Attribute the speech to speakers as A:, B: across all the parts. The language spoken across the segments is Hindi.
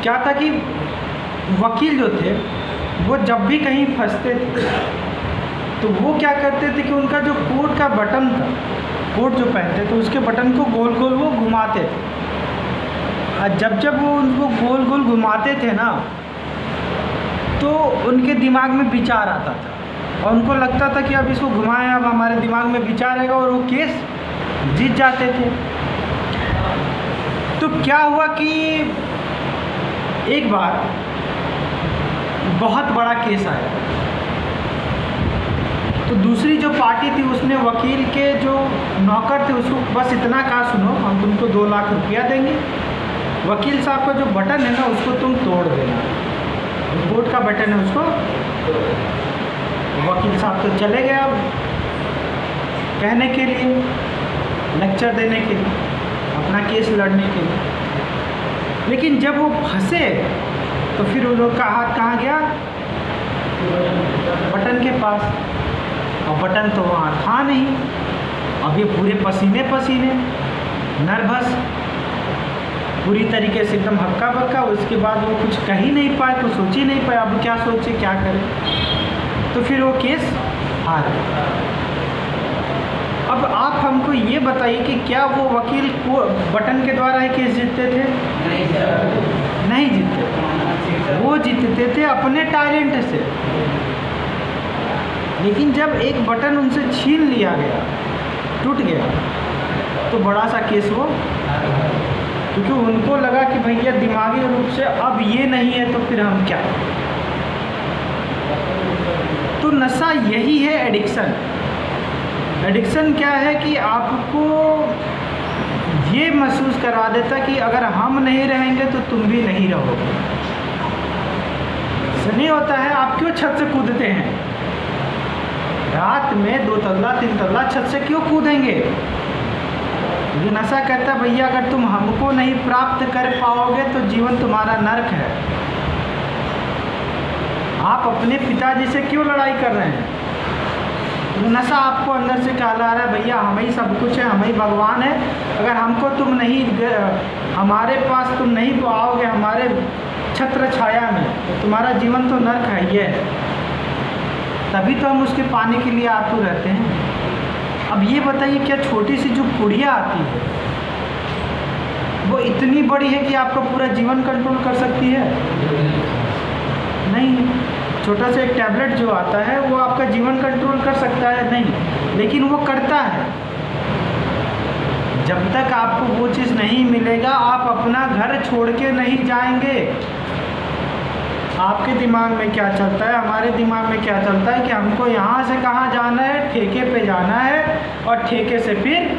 A: क्या था कि वकील जो थे वो जब भी कहीं फंसते थे तो वो क्या करते थे कि उनका जो कोट का बटन था, कोट जो पहनते थे उसके बटन को गोल गोल वो घुमाते थे। और जब वो उनको गोल गोल घुमाते थे ना तो उनके दिमाग में विचार आता था और उनको लगता था कि अब इसको घुमाएं, अब हमारे दिमाग में विचार आएगा और वो केस जीत जाते थे। तो क्या हुआ कि एक बार बहुत बड़ा केस आया तो दूसरी जो पार्टी थी उसने वकील के जो नौकर थे उसको बस इतना कहा, सुनो हम तुमको 2 लाख रुपया देंगे, वकील साहब का जो बटन है ना उसको तुम तोड़ देना, कोर्ट का बटन है उसको। वकील साहब तो चले गए अब कहने के लिए, लेक्चर देने के लिए, अपना केस लड़ने के लिए। लेकिन जब वो फंसे तो फिर उन लोग का हाथ कहाँ गया, बटन के पास, और बटन तो वहाँ था नहीं। अब ये पूरे पसीने पसीने, नर्वस, पूरी तरीके से एकदम हक्का बक्का। उसके बाद वो कुछ कह ही नहीं पाए, कुछ सोच ही नहीं पाए, अब क्या सोचे क्या करें। तो फिर वो केस हार गया। अब आप हमको ये बताइए कि क्या वो वकील को बटन के द्वारा ही केस जीतते थे? नहीं जीतते, वो जीतते थे अपने टैलेंट से। लेकिन जब एक बटन उनसे छीन लिया गया, टूट गया, तो बड़ा सा केस वो, क्योंकि उनको लगा कि भैया दिमागी रूप से अब ये नहीं है तो फिर हम क्या। तो नशा यही है एडिक्शन। एडिक्शन क्या है कि आपको ये महसूस करा देता कि अगर हम नहीं रहेंगे तो तुम भी नहीं रहोगे। नहीं होता है, आप क्यों छत से कूदते हैं रात में, 2 तल्ला 3 तल्ला छत से क्यों कूदेंगे? ये नशा कहता है भैया अगर तुम हमको नहीं प्राप्त कर पाओगे तो जीवन तुम्हारा नर्क है। आप अपने पिताजी से क्यों लड़ाई कर रहे हैं? नशा आपको अंदर से कहला रहा है भैया हम ही सब कुछ है, हम ही भगवान है, अगर हमको तुम नहीं, हमारे पास तुम नहीं आओगे, हमारे छत्र छाया में, तो तुम्हारा जीवन तो नर्क है ही है। तभी तो हम उसके पाने के लिए आतुर रहते हैं। अब ये बताइए क्या छोटी सी जो पुड़िया आती है वो इतनी बड़ी है कि आपका पूरा जीवन कंट्रोल कर सकती है? नहीं। छोटा सा एक टैबलेट जो आता है वो आपका जीवन कंट्रोल कर सकता है? नहीं। लेकिन वो करता है। जब तक आपको वो चीज़ नहीं मिलेगा आप अपना घर छोड़ के नहीं जाएंगे। आपके दिमाग में क्या चलता है, हमारे दिमाग में क्या चलता है कि हमको यहाँ से कहाँ जाना है, ठेके पे जाना है और ठेके से फिर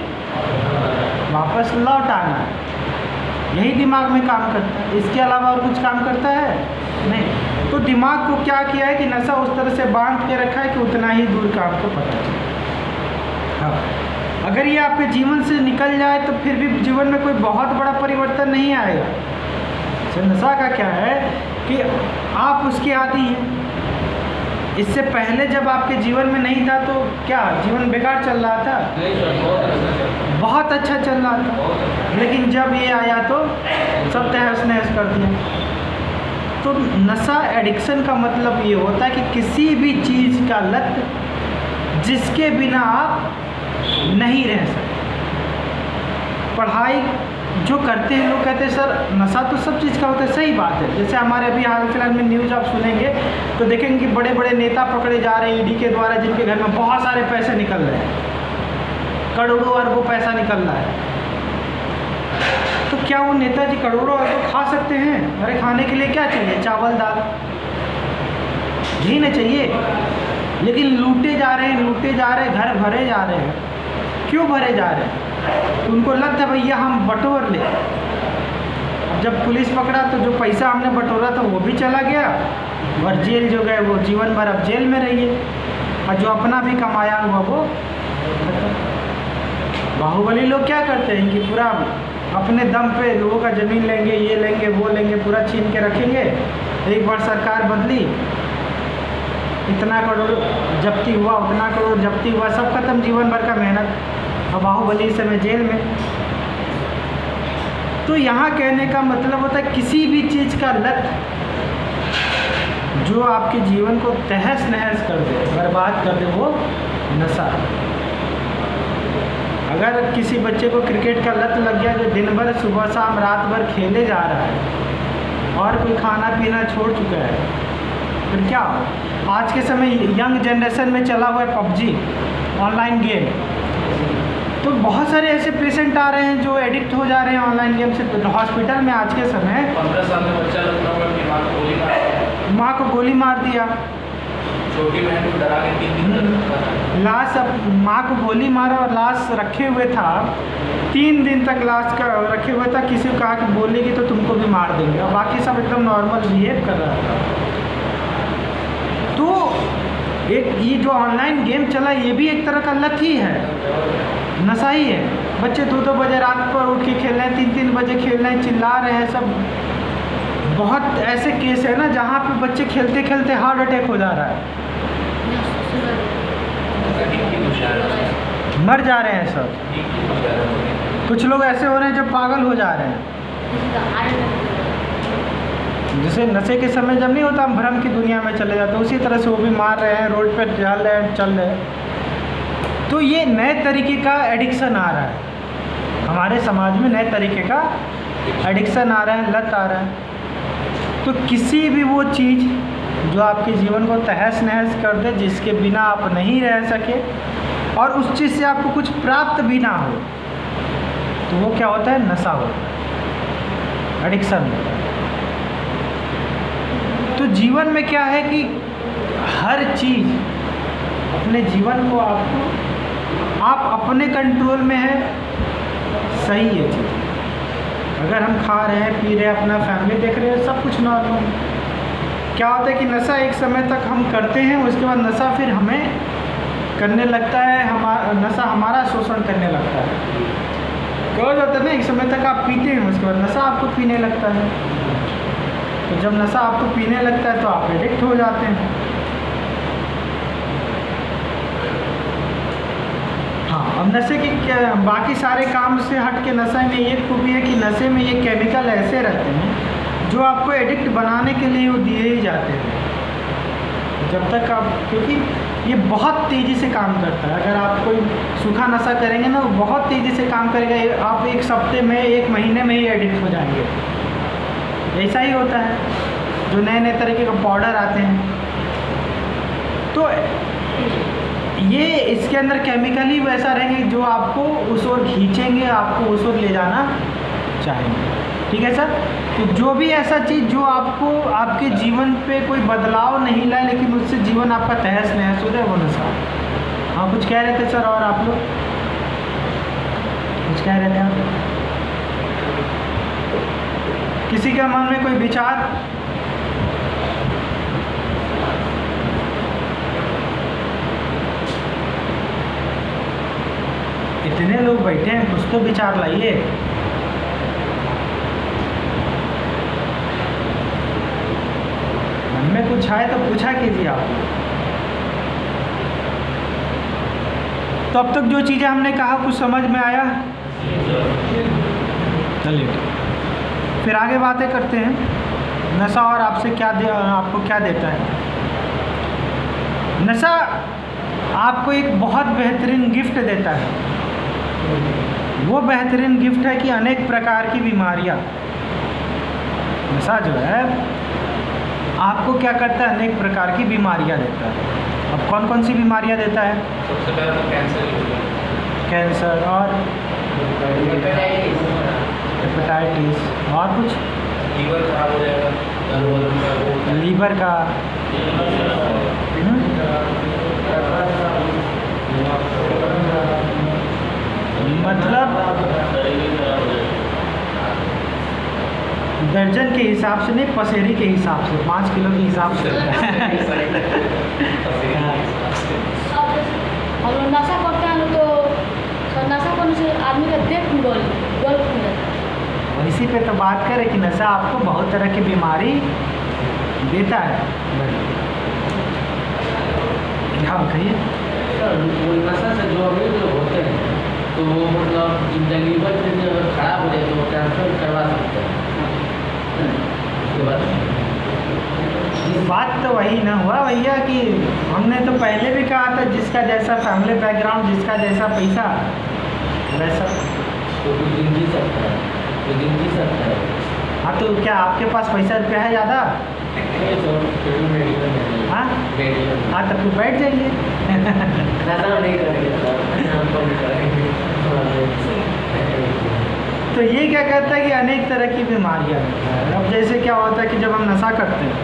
A: वापस लौट आना है। यही दिमाग में काम करता है, इसके अलावा और कुछ काम करता है? नहीं। तो दिमाग को क्या किया है कि नशा उस तरह से बांध के रखा है कि उतना ही दूर का आपको पता चले। हाँ, अगर ये आपके जीवन से निकल जाए तो फिर भी जीवन में कोई बहुत बड़ा परिवर्तन नहीं आएगा। नशा का क्या है कि आप उसके आदी हैं। इससे पहले जब आपके जीवन में नहीं था तो क्या जीवन बेकार चल रहा था? बहुत अच्छा चल रहा था। लेकिन जब ये आया तो सब तहस नहस कर दिया। तो नशा एडिक्शन का मतलब ये होता है कि किसी भी चीज़ का लत जिसके बिना आप नहीं रह सकते। पढ़ाई जो करते हैं लोग कहते हैं सर नशा तो सब चीज़ का होता है, सही बात है। जैसे हमारे अभी हाल फिलहाल में न्यूज़ आप सुनेंगे तो देखेंगे कि बड़े बड़े नेता पकड़े जा रहे हैं ईडी के द्वारा, जिनके घर में बहुत सारे पैसे निकल रहे हैं, करोड़ों अरबों पैसा निकल रहा है। तो क्या वो नेताजी करोड़ों अरबों खा सकते हैं? अरे खाने के लिए क्या चाहिए? चावल दाल यही ना चाहिए। लेकिन लूटे जा रहे हैं, लूटे जा रहे हैं, घर भरे जा रहे हैं। क्यों भरे जा रहे हैं? तो उनको लगता है भैया हम बटोर ले। जब पुलिस पकड़ा तो जो पैसा हमने बटोरा था वो भी चला गया और जेल जो गए वो जीवन भर अब जेल में रहिए, और जो अपना भी कमाया हुआ वो। बाहुबली लोग क्या करते हैं कि पूरा अपने दम पे लोगों का ज़मीन लेंगे, ये लेंगे, वो लेंगे, पूरा छीन के रखेंगे। एक बार सरकार बदली, इतना करोड़ जब्ती हुआ, उतना करोड़ जब्ती हुआ, सब खत्म, जीवन भर का मेहनत। अब बाहुबली इस समय जेल में। तो तो यहाँ कहने का मतलब होता है किसी भी चीज़ का लत जो आपके जीवन को तहस नहस कर दे, बर्बाद कर दे, वो नशा। अगर किसी बच्चे को क्रिकेट का लत लग गया, जो दिन भर सुबह शाम रात भर खेले जा रहा है और कोई खाना पीना छोड़ चुका है, फिर क्या हो? आज के समय यंग जनरेशन में चला हुआ है पबजी, ऑनलाइन गेम। तो बहुत सारे ऐसे पेशेंट आ रहे हैं जो एडिक्ट हो जा रहे हैं ऑनलाइन गेम से। हॉस्पिटल में आज के समय
B: 15 साल में बच्चा
A: माँ को गोली मार दिया,
B: छोटी बहन को डरा के 3 दिन तक
A: लाश, माँ को गोली मारा और लाश रखे हुए था, 3 दिन तक लाश का रखे हुए था। किसी को कहा कि बोलेगी तो तुमको भी मार देंगे, और बाकी सब एकदम नॉर्मल बिहेव कर रहा था। तो एक ये जो ऑनलाइन गेम चला, ये भी एक तरह का लत ही है, नशा ही है। बच्चे 2-2 बजे रात पर उठ के खेल रहे हैं, 3-3 बजे खेल रहे हैं, चिल्ला रहे हैं सब। बहुत ऐसे केस है ना जहाँ पे बच्चे खेलते खेलते हार्ट अटैक हो जा रहा है, मर जा रहे हैं सब। कुछ लोग ऐसे हो रहे हैं जो पागल हो जा रहे हैं। जैसे नशे के समय जब नहीं होता हम भ्रम की दुनिया में चले जाते हैं, उसी तरह से वो भी मार रहे हैं, रोड पर चल रहे हैं, चल रहे हैं। तो ये नए तरीके का एडिक्शन आ रहा है हमारे समाज में, नए तरीके का एडिक्शन आ रहा है, लत आ रहा है। तो किसी भी वो चीज़ जो आपके जीवन को तहस नहस कर दे, जिसके बिना आप नहीं रह सके और उस चीज़ से आपको कुछ प्राप्त भी ना हो, तो वो क्या होता है? नशा होता है, एडिक्शन होता है। तो जीवन में क्या है कि हर चीज़ अपने जीवन को आप अपने कंट्रोल में है, सही है चीज़। अगर हम खा रहे हैं, पी रहे हैं, अपना फैमिली देख रहे हैं, सब कुछ नॉर्मल। क्या होता है कि नशा एक समय तक हम करते हैं, उसके बाद नशा फिर हमें करने लगता है, नशा हमारा शोषण करने लगता है। क्या होता है ना, एक समय तक आप पीते हैं, उसके बाद नशा आपको पीने लगता है। तो जब नशा आपको पीने लगता है तो आप एडिक्ट हो जाते हैं। हाँ, अब नशे की बाकी सारे काम से हट के नशे में ये खूबी है कि नशे में ये केमिकल ऐसे रहते हैं जो आपको एडिक्ट बनाने के लिए वो दिए ही जाते हैं। जब तक आप, क्योंकि ये बहुत तेज़ी से काम करता है। अगर आप कोई सूखा नशा करेंगे ना, वो बहुत तेज़ी से काम करेगा, आप 1 हफ्ते में, 1 महीने में ही एडिक्ट हो जाएंगे। ऐसा ही होता है जो नए नए तरीके का पाउडर आते हैं। तो ये इसके अंदर केमिकल ही वैसा रहेंगे जो आपको उस ओर खींचेंगे, आपको उस ओर ले जाना चाहेंगे। ठीक है सर? तो जो भी ऐसा चीज़ जो आपको आपके जीवन पे कोई बदलाव नहीं लाए, लेकिन उससे जीवन आपका तहस नहस हो जाए, वो नशा। हाँ, कुछ कह रहे थे सर, और आप लोग कुछ कह रहे थे? आप किसी के मन में कोई विचार? इतने लोग बैठे हैं, कुछ तो विचार लाइए। मन में कुछ आए तो पूछा कीजिए आप। तो अब तक जो चीज़ें हमने कहा कुछ समझ में आया? चलिए फिर आगे बातें करते हैं। नशा और आपसे आपको क्या देता है? नशा आपको एक बहुत बेहतरीन गिफ्ट देता है। वो बेहतरीन गिफ्ट है कि अनेक प्रकार की बीमारियां, नशा जो है आपको क्या करता है? अनेक प्रकार की बीमारियां देता है। अब कौन कौन सी बीमारियां देता है?
B: सबसे पहले तो
A: कैंसर और हेपेटाइटिस, और कुछ
B: लीवर खराब हो जाएगा,
A: लीवर का, मतलब दर्जन के हिसाब से नहीं, पसेरी के हिसाब से, 5 किलो के हिसाब से।
C: हम लोग नशा करते हैं तो नशा करने से आदमी का देह गोल हो जाता है।
A: और इसी पे तो बात करें कि नशा आपको बहुत तरह की बीमारी देता है। हाँ कहिए।
D: सर, नशा से जो अमीर लोग होते हैं
B: तो वो मतलब जिंदगी भर फिर अगर खराब हो जाए तो वो ट्रांसफर करवा सकते हैं। उसके बाद
A: बात तो वही ना हुआ भैया कि हमने तो पहले भी कहा था जिसका जैसा फैमिली बैकग्राउंड, जिसका जैसा पैसा वैसा।
B: तो कुछ दिन जी सकता है, तो दिन जी सकता है।
A: हाँ तो क्या आपके पास पैसा रुपया है ज़्यादा? हाँ हाँ तो फिर बैठ जाइए। तो ये क्या कहता है कि अनेक तरह की बीमारियाँ होता है। अब जैसे क्या होता है कि जब हम नशा करते हैं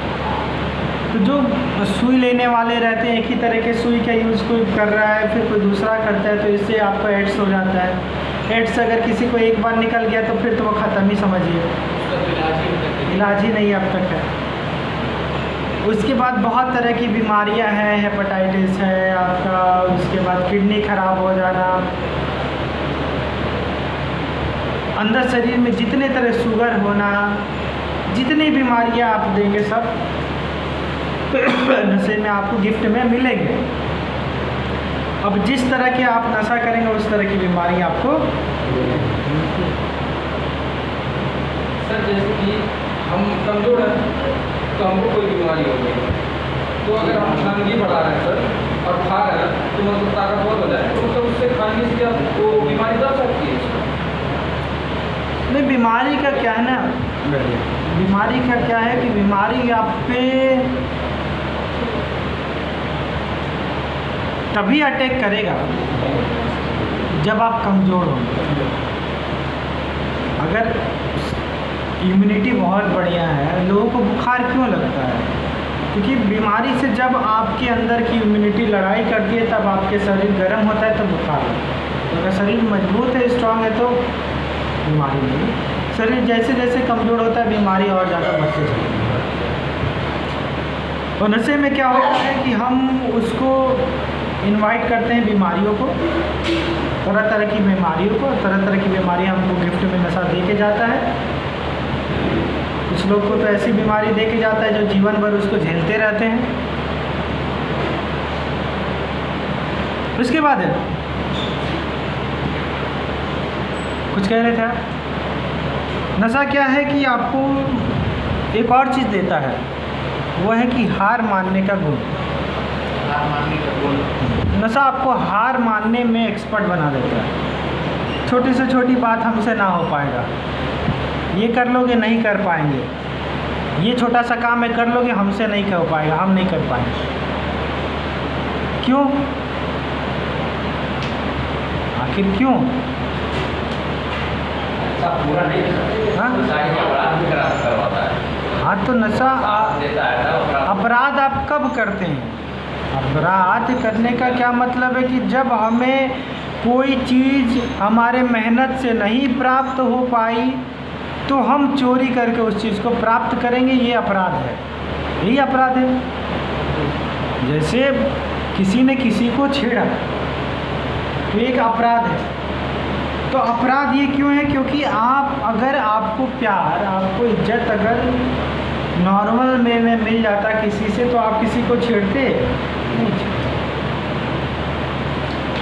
A: तो जो सुई लेने वाले रहते हैं, एक ही तरह के सुई का यूज़ कोई कर रहा है, फिर कोई दूसरा करता है, तो इससे आपका एड्स हो जाता है। एड्स अगर किसी को एक बार निकल गया तो फिर तो वो ख़त्म ही समझिए, इलाज ही नहीं अब तक है। उसके बाद बहुत तरह की बीमारियां हैं, हेपेटाइटिस है आपका, उसके बाद किडनी खराब हो जाना, अंदर शरीर में जितने तरह शुगर होना, जितनी बीमारियां आप देंगे सब नशे में आपको गिफ्ट में मिलेंगे। अब जिस तरह के आप नशा करेंगे उस तरह की बीमारी आपको।
D: सर जैसे कि हम कमजोर हैं तो हमको कोई बीमारी हो गई, तो अगर हम खानगी बढ़ा रहे हैं सर और खा रहे हैं तो मतलब ताकतवर हो जाए, तो मतलब उससे खाने से क्या वो बीमारी दब सकती है?
A: नहीं, बीमारी का क्या है ना, बीमारी का क्या है कि बीमारी आप पे तभी अटैक करेगा जब आप कमज़ोर होंगे। अगर इम्यूनिटी बहुत बढ़िया है, लोगों को बुखार क्यों लगता है? क्योंकि बीमारी से जब आपके अंदर की इम्यूनिटी लड़ाई करती है तब आपके शरीर गर्म होता है, तब बुखार लगता है। तो अगर शरीर मजबूत है, स्ट्रांग है, तो बीमारी नहीं। शरीर जैसे जैसे कमज़ोर होता है बीमारी और ज़्यादा बढ़ती जाती है। और नशे में क्या होता है कि हम उसको इनवाइट करते हैं बीमारियों को, तरह तरह की बीमारियों को, तरह तरह की बीमारियाँ हमको गिफ्ट में नशा दे के जाता है। कुछ लोग को तो ऐसी बीमारी दे के जाता है जो जीवन भर उसको झेलते रहते हैं। उसके बाद है कुछ कह रहे थे आप? नशा क्या है कि आपको एक और चीज़ देता है, वो है कि हार मानने का गुण।
B: हार मानने का गुण।
A: नशा आपको हार मानने में एक्सपर्ट बना देता है। छोटी से छोटी बात हमसे ना हो पाएगा, ये कर लोगे नहीं कर पाएंगे, ये छोटा सा काम है कर लोगे हमसे नहीं कर पाएगा, हम नहीं कर पाएंगे। क्यों? आखिर क्यों?
B: पूरा नहीं
A: हाँ?
B: करवाता है।
A: हाँ तो नशा
B: देता है।
A: अपराध आप कब करते हैं? अपराध करने का क्या मतलब है कि जब हमें कोई चीज़ हमारे मेहनत से नहीं प्राप्त हो पाई तो हम चोरी करके उस चीज़ को प्राप्त करेंगे, ये अपराध है। यही अपराध है। जैसे किसी ने किसी को छेड़ा तो एक अपराध है। तो अपराध ये क्यों है? क्योंकि आप अगर आपको प्यार, आपको इज्जत अगर नॉर्मल में मिल जाता किसी से तो आप किसी को छेड़ते नहीं।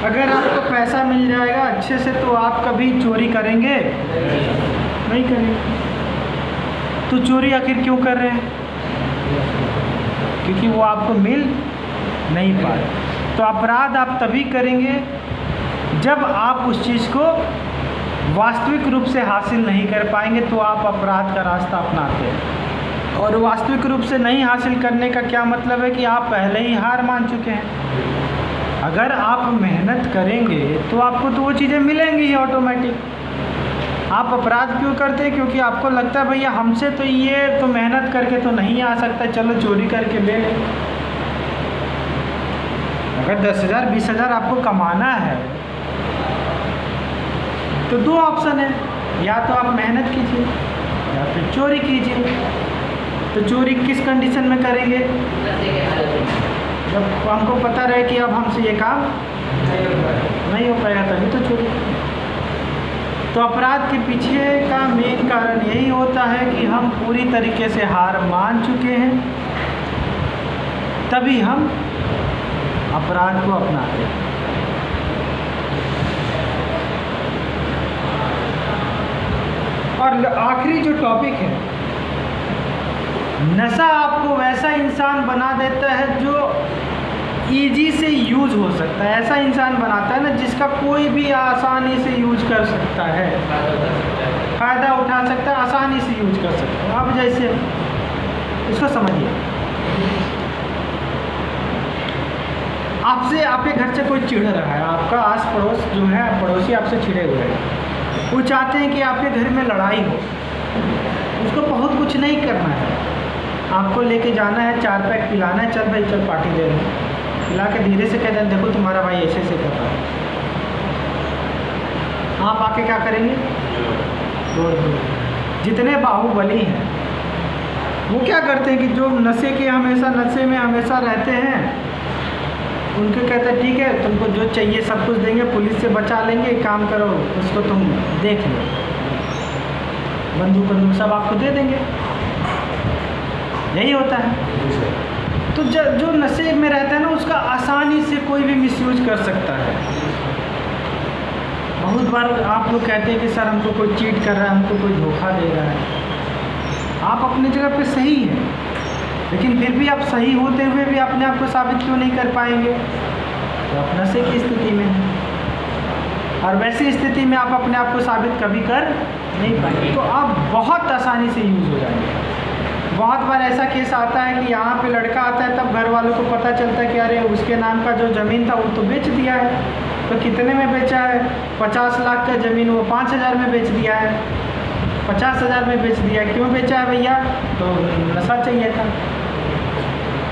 A: अगर आपको पैसा मिल जाएगा अच्छे से तो आप कभी चोरी करेंगे नहीं करेंगे। तो चोरी आखिर क्यों कर रहे हैं? क्योंकि वो आपको मिल नहीं पाए। तो अपराध आप तभी करेंगे जब आप उस चीज़ को वास्तविक रूप से हासिल नहीं कर पाएंगे, तो आप अपराध का रास्ता अपनाते हैं। और वास्तविक रूप से नहीं हासिल करने का क्या मतलब है कि आप पहले ही हार मान चुके हैं। अगर आप मेहनत करेंगे तो आपको तो वो चीज़ें मिलेंगी ही ऑटोमेटिक। आप अपराध क्यों करते हैं? क्योंकि आपको लगता है भैया हमसे तो ये तो मेहनत करके तो नहीं आ सकता, चलो चोरी करके ले लें। अगर 10,000 20,000 आपको कमाना है तो दो ऑप्शन है, या तो आप मेहनत कीजिए या फिर चोरी कीजिए। तो चोरी किस कंडीशन में करेंगे? जब हमको पता रहे कि अब हमसे ये काम नहीं हो पाएगा, तभी तो चोरी। तो अपराध के पीछे का मेन कारण यही होता है कि हम पूरी तरीके से हार मान चुके हैं, तभी हम अपराध को अपनाते हैं। और आखिरी जो टॉपिक है, नशा आपको वैसा इंसान बना देता है जो इजी से यूज हो सकता है। ऐसा इंसान बनाता है ना जिसका कोई भी आसानी से यूज कर सकता है, फ़ायदा उठा सकता है, आसानी से यूज कर सकता है। अब जैसे इसको समझिए, आपसे आपके घर से कोई चिढ़ रहा है, आपका आस पड़ोस जो है पड़ोसी आपसे चिढ़े हुए हैं, वो चाहते हैं कि आपके घर में लड़ाई हो। उसको बहुत कुछ नहीं करना है, आपको लेके जाना है, 4 पैक पिलाना है, चल भाई चल पार्टी दे रहे हैं, पिला के धीरे से कहते हैं देखो तुम्हारा भाई ऐसे ऐसे कर रहा है। आप आके क्या करेंगे? तोड़ दो। जितने बाहुबली हैं वो क्या करते हैं कि जो नशे में हमेशा रहते हैं, उनके कहते हैं ठीक है तुमको जो चाहिए सब कुछ देंगे, पुलिस से बचा लेंगे, काम करो उसको तुम देख लो, बंदूक सब आपको दे देंगे। यही होता है। तो जो नशे में रहता है ना उसका आसानी से कोई भी मिसयूज कर सकता है। बहुत बार आप लोग कहते हैं कि सर हमको कोई चीट कर रहा है, हमको कोई धोखा दे रहा है। आप अपनी जगह पे सही हैं, लेकिन फिर भी आप सही होते हुए भी अपने आप को साबित क्यों नहीं कर पाएंगे? तो आप नशे की स्थिति में हैं, और वैसी स्थिति में आप अपने आप को साबित कभी कर नहीं पाएंगे, तो आप बहुत आसानी से यूज हो जाएंगे। बहुत बार ऐसा केस आता है कि यहाँ पे लड़का आता है, तब घर वालों को पता चलता है कि अरे उसके नाम का जो ज़मीन था वो तो बेच दिया है। तो कितने में बेचा है? 50 लाख का ज़मीन वो 5,000 में बेच दिया है, 50,000 में बेच दिया। क्यों बेचा है भैया? तो नशा चाहिए था।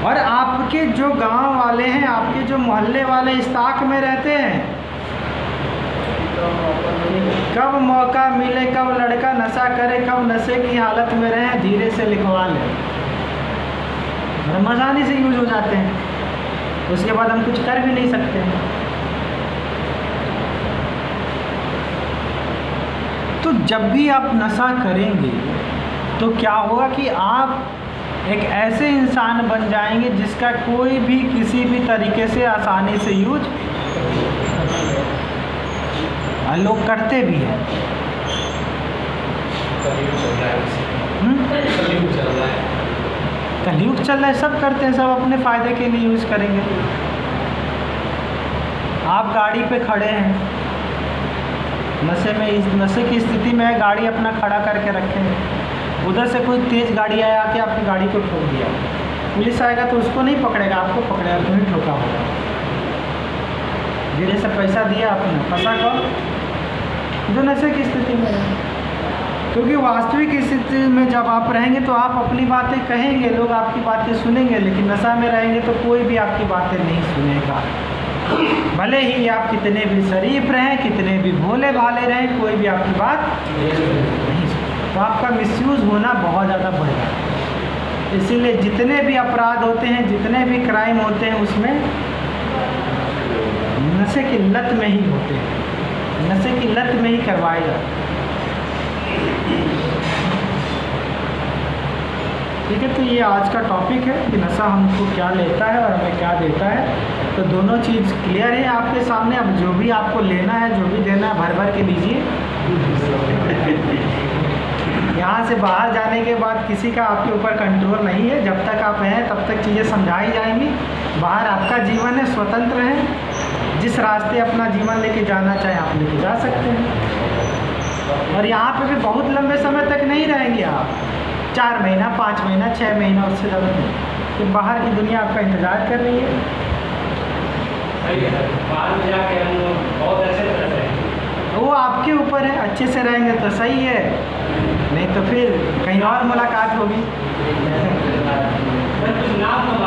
A: और आपके जो गांव वाले हैं, आपके जो मोहल्ले वाले इस ताक में रहते हैं कब मौका मिले, कब लड़का नशा करे, कब नशे की हालत में रहे, धीरे से लिखवा लें, और आसानी से यूज हो जाते हैं। उसके बाद हम कुछ कर भी नहीं सकते हैं। तो जब भी आप नशा करेंगे तो क्या होगा कि आप एक ऐसे इंसान बन जाएंगे जिसका कोई भी किसी भी तरीके से आसानी से यूज, और लोग करते भी हैं। कलयुग चल रहा है, सब करते हैं, सब अपने फ़ायदे के लिए यूज़ करेंगे। आप गाड़ी पे खड़े हैं, नशे की स्थिति में है, गाड़ी अपना खड़ा करके रखे हैं, उधर से कोई तेज़ गाड़ी आया आके आपकी गाड़ी को ठोक दिया। पुलिस आएगा तो उसको नहीं पकड़ेगा, आपको पकड़ेगा, तुम्हें ठोका होगा। धीरे से पैसा दिया आपने, फंसा कौन? जो नशे की स्थिति में है। क्योंकि वास्तविक स्थिति में जब आप रहेंगे तो आप अपनी बातें कहेंगे, लोग आपकी बातें सुनेंगे, लेकिन नशा में रहेंगे तो कोई भी आपकी बातें नहीं सुनेगा। भले ही आप कितने भी शरीफ रहें, कितने भी भोले भाले रहें, कोई भी आपकी बात नहीं सुनेगा। तो आपका मिसयूज़ होना बहुत ज़्यादा बढ़ जाता है। इसीलिए जितने भी अपराध होते हैं, जितने भी क्राइम होते हैं, उसमें नशे की लत में ही होते हैं, नशे की लत में ही करवाए जाते हैं। ठीक है, तो ये आज का टॉपिक है कि नशा हमको क्या लेता है और हमें क्या देता है। तो दोनों चीज़ क्लियर है आपके सामने। अब जो भी आपको लेना है, जो भी देना है, भर भर के दीजिए। यहाँ से बाहर जाने के बाद किसी का आपके ऊपर कंट्रोल नहीं है। जब तक आप हैं तब तक चीज़ें समझाई जाएंगी। बाहर आपका जीवन है, स्वतंत्र है, जिस रास्ते अपना जीवन लेके जाना चाहें आप लेके जा सकते हैं। और यहाँ पे भी बहुत लंबे समय तक नहीं रहेंगे आप, 4 महीना, 5 महीना, 6 महीना, उससे ज़्यादा नहीं। तो बाहर की दुनिया आपका इंतज़ार कर रही है।
B: बाहर में जाके हम बहुत अच्छे से रहेंगे,
A: वो आपके ऊपर है। अच्छे से रहेंगे तो सही है, नहीं तो फिर कहीं और मुलाकात होगी।
B: कुछ नाम तो